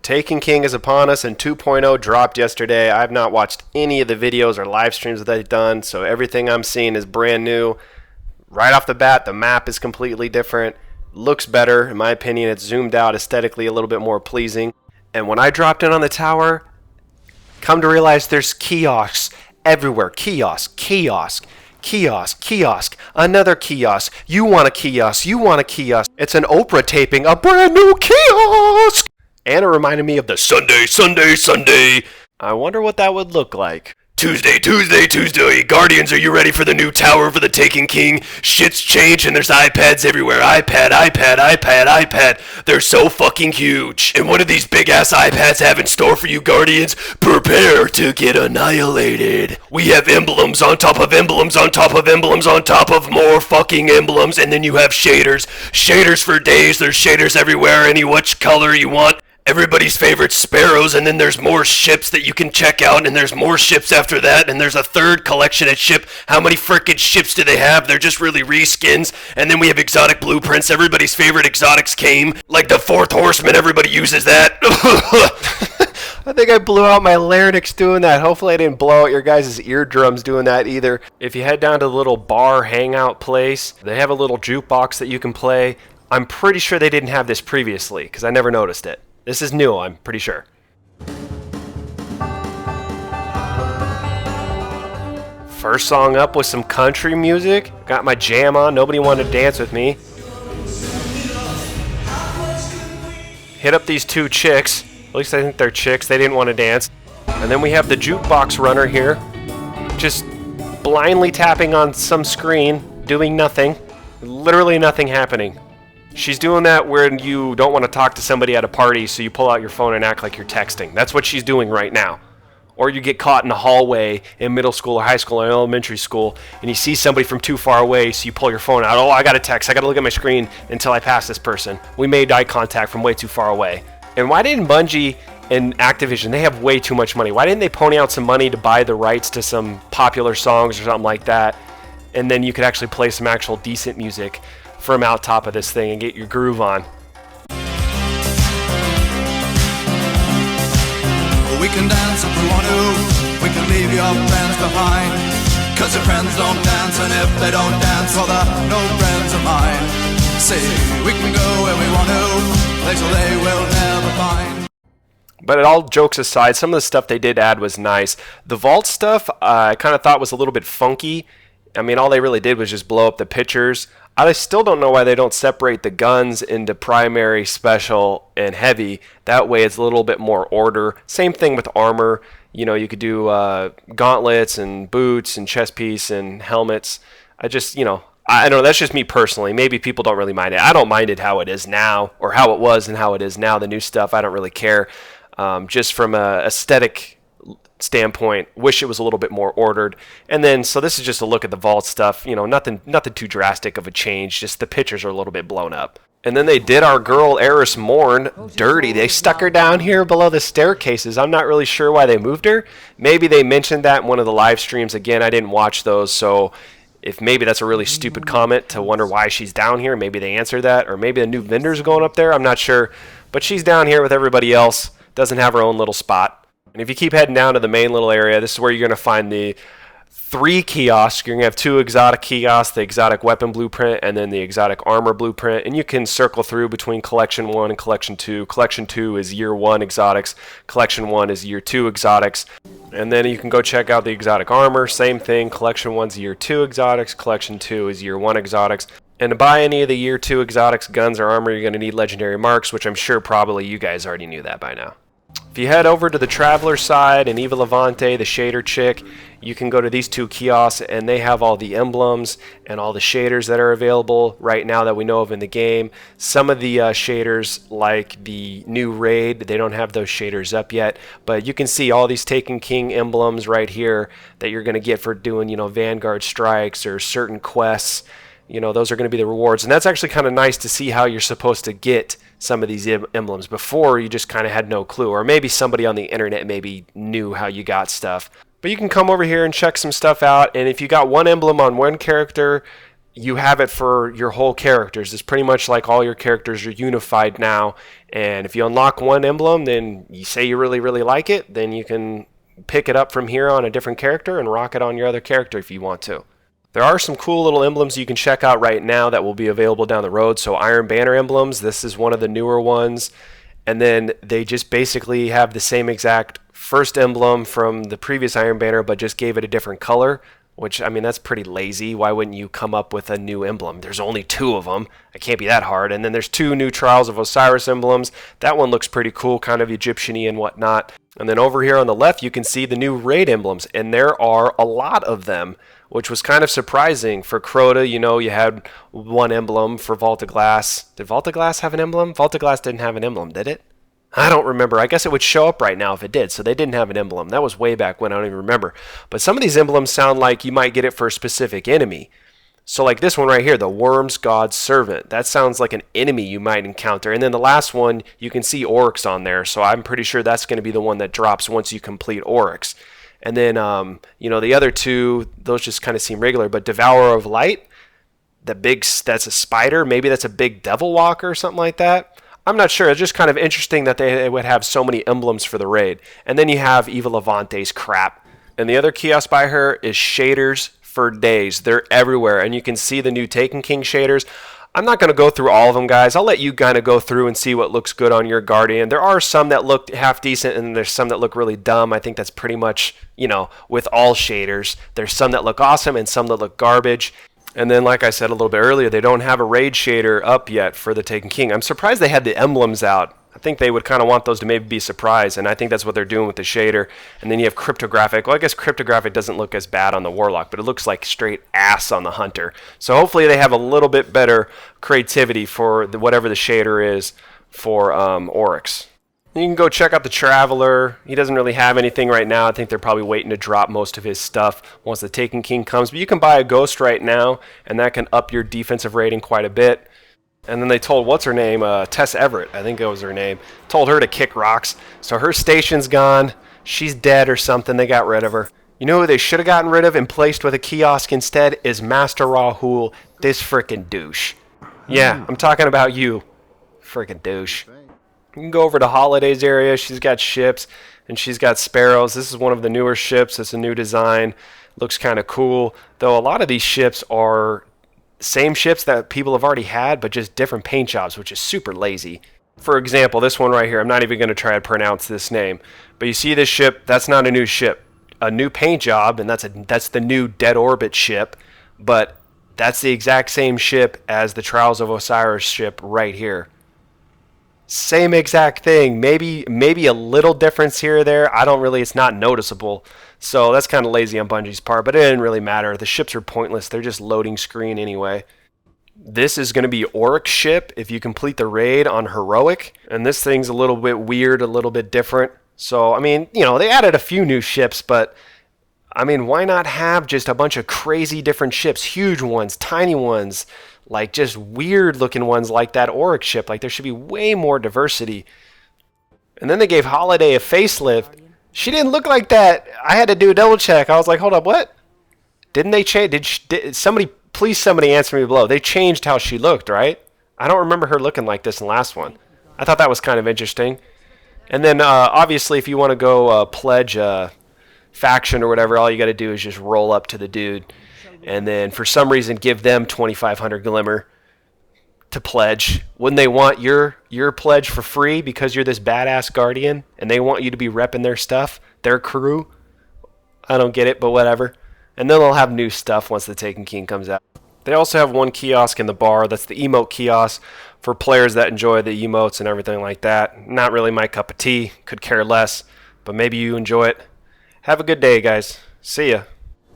Taken King is upon us, and 2.0 dropped yesterday. I've not watched any of the videos or live streams that they've done, so everything I'm seeing is brand new. Right off the bat, the map is completely different. Looks better, in my opinion. It's zoomed out, aesthetically a little bit more pleasing. And when I dropped in on the tower, come to realize there's kiosks everywhere. Kiosk, another kiosk. You want a kiosk, It's an Oprah taping, a brand new kiosk! And it reminded me of the Sunday. I wonder what that would look like. Tuesday. Guardians, are you ready for the new tower for the Taken King? Shit's changed and there's iPads everywhere. iPad. They're so fucking huge. And what do these big ass iPads have in store for you, Guardians? Prepare to get annihilated. We have emblems on top of emblems on top of emblems on top of more fucking emblems. And then you have shaders. Shaders for days. There's shaders everywhere. Any which color you want. Everybody's favorite Sparrows, and then there's more ships that you can check out, and there's more ships after that, and there's a third collection at ship. How many frickin' ships do they have? They're just really reskins. And then we have exotic blueprints. Everybody's favorite exotics came. Like the fourth horseman, everybody uses that. I think I blew out my larynx doing that. Hopefully I didn't blow out your guys' eardrums doing that either. If you head down to the little bar hangout place, they have a little jukebox that you can play. I'm pretty sure they didn't have this previously, because I never noticed it. This is new, I'm pretty sure. First song up with some country music. Got my jam on. Nobody wanted to dance with me. Hit up these two chicks. At least I think they're chicks. They didn't want to dance. And then we have the jukebox runner here. Just blindly tapping on some screen, doing nothing. Literally nothing happening. She's doing that when you don't want to talk to somebody at a party, so you pull out your phone and act like you're texting. That's what she's doing right now. Or you get caught in a hallway in middle school or high school or elementary school, and you see somebody from too far away, so you pull your phone out. Oh, I got to text. I got to look at my screen until I pass this person. We made eye contact from way too far away. And why didn't Bungie and Activision, they have way too much money. Why didn't they pony out some money to buy the rights to some popular songs or something like that, and then you could actually play some actual decent music from out top of this thing and get your groove on. We can dance if we want to. We can leave your friends behind. Cause your friends don't dance, and if they don't dance, well they're no friends of mine. See, we can go where we want to, places they will never find. But all jokes aside, some of the stuff they did add was nice. The vault stuff I kind of thought was a little bit funky. I mean, all they really did was just blow up the pictures. I still don't know why they don't separate the guns into primary, special, and heavy. That way it's a little bit more order. Same thing with armor. You know, you could do gauntlets and boots and chest piece and helmets. I don't know, that's just me personally. Maybe people don't really mind it. I don't mind it how it is now, or how it was and how it is now. The new stuff, I don't really care. Just from a aesthetic standpoint, wish it was a little bit more ordered. And then, so this is just a look at the vault stuff. You know, nothing too drastic of a change. Just the pictures are a little bit blown up. And then they did our girl Eris Morn dirty. They stuck her down here below the staircases. I'm not really sure why they moved her. Maybe they mentioned that in one of the live streams. Again, I didn't watch those, so if maybe that's a really stupid comment to wonder why she's down here, maybe they answer that, or maybe the new vendor's going up there. I'm not sure. But she's down here with everybody else. Doesn't have her own little spot. And if you keep heading down to the main little area, this is where you're going to find the 3 kiosks. You're going to have 2 exotic kiosks, the exotic weapon blueprint, and then the exotic armor blueprint. And you can circle through between Collection 1 and Collection 2. Collection 2 is Year 1 exotics. Collection 1 is Year 2 exotics. And then you can go check out the exotic armor. Same thing. Collection 1's Year 2 exotics. Collection 2 is Year 1 exotics. And to buy any of the Year 2 exotics, guns, or armor, you're going to need legendary marks, which I'm sure probably you guys already knew that by now. If you head over to the Traveler side and Eva Levante, the shader chick, you can go to these 2 kiosks, and they have all the emblems and all the shaders that are available right now that we know of in the game. Some of the shaders, like the new raid, they don't have those shaders up yet, but you can see all these Taken King emblems right here that you're going to get for doing, Vanguard strikes or certain quests. Those are going to be the rewards. And that's actually kind of nice to see how you're supposed to get some of these emblems. Before, you just kind of had no clue. Or maybe somebody on the internet maybe knew how you got stuff. But you can come over here and check some stuff out. And if you got one emblem on one character, you have it for your whole characters. It's pretty much like all your characters are unified now. And if you unlock one emblem, then you say you really, really like it, then you can pick it up from here on a different character and rock it on your other character if you want to. There are some cool little emblems you can check out right now that will be available down the road. So Iron Banner emblems, this is one of the newer ones. And then they just basically have the same exact first emblem from the previous Iron Banner, but just gave it a different color, which, I mean, that's pretty lazy. Why wouldn't you come up with a new emblem? There's only 2 of them. It can't be that hard. And then there's 2 new Trials of Osiris emblems. That one looks pretty cool, kind of Egyptian-y and whatnot. And then over here on the left, you can see the new raid emblems, and there are a lot of them, which was kind of surprising. For Crota, you know, you had one emblem. For Vault of Glass, did Vault of Glass have an emblem? Vault of Glass didn't have an emblem, did it? I don't remember. I guess it would show up right now if it did. So they didn't have an emblem. That was way back when. I don't even remember. But some of these emblems sound like you might get it for a specific enemy. So like this one right here, the Worm's God's Servant. That sounds like an enemy you might encounter. And then the last one, you can see Oryx on there. So I'm pretty sure that's going to be the one that drops once you complete Oryx. And then, you know, the other 2, those just kind of seem regular. But Devourer of Light, that's a spider. Maybe that's a big Devil Walker or something like that. I'm not sure. It's just kind of interesting that they would have so many emblems for the raid. And then you have Eva Levante's crap. And the other kiosk by her is shaders for days. They're everywhere. And you can see the new Taken King shaders. I'm not going to go through all of them, guys. I'll let you kind of go through and see what looks good on your Guardian. There are some that look half decent, and there's some that look really dumb. I think that's pretty much, you know, with all shaders. There's some that look awesome and some that look garbage. And then, like I said a little bit earlier, they don't have a raid shader up yet for the Taken King. I'm surprised they had the emblems out. I think they would kind of want those to maybe be a surprise, and I think that's what they're doing with the shader. And then you have cryptographic. Well, I guess cryptographic doesn't look as bad on the Warlock, but it looks like straight ass on the Hunter. So hopefully they have a little bit better creativity for whatever the shader is for Oryx. You can go check out the Traveler. He doesn't really have anything right now. I think they're probably waiting to drop most of his stuff once the Taken King comes. But you can buy a Ghost right now, and that can up your defensive rating quite a bit. And then they told, what's her name? Tess Everett, I think that was her name. Told her to kick rocks. So her station's gone. She's dead or something. They got rid of her. You know who they should have gotten rid of and placed with a kiosk instead? Is Master Rahul, this frickin' douche. Yeah, I'm talking about you. Frickin' douche. You can go over to Holidays area. She's got ships, and she's got Sparrows. This is one of the newer ships. It's a new design. Looks kind of cool. Though a lot of these ships are same ships that people have already had, but just different paint jobs, which is super lazy. For example, this one right here. I'm not even going to try to pronounce this name. But you see this ship? That's not a new ship. A new paint job, and that's the new Dead Orbit ship. But that's the exact same ship as the Trials of Osiris ship right here. Same exact thing. Maybe a little difference here or there. It's not noticeable. So that's kind of lazy on Bungie's part, but it didn't really matter. The ships are pointless. They're just loading screen anyway. This is going to be Oryx ship if you complete the raid on Heroic. And this thing's a little bit weird, a little bit different. So, I mean, you know, they added a few new ships, but I mean, why not have just a bunch of crazy different ships? Huge ones, tiny ones, like just weird looking ones like that Oryx ship. Like there should be way more diversity. And then they gave Holiday a facelift. She didn't look like that. I had to do a double check. I was like, hold up, what? Didn't they change? Did somebody, please somebody answer me below. They changed how she looked, right? I don't remember her looking like this in the last one. I thought that was kind of interesting. And then obviously if you want to go pledge a faction or whatever, all you got to do is just roll up to the dude. And then for some reason give them 2,500 glimmer to pledge. Wouldn't they want your pledge for free because you're this badass guardian and they want you to be repping their stuff, their crew? I don't get it, but whatever. And then they'll have new stuff once the Taken King comes out. They also have one kiosk in the bar. That's the emote kiosk for players that enjoy the emotes and everything like that. Not really my cup of tea. Could care less. But maybe you enjoy it. Have a good day, guys. See ya.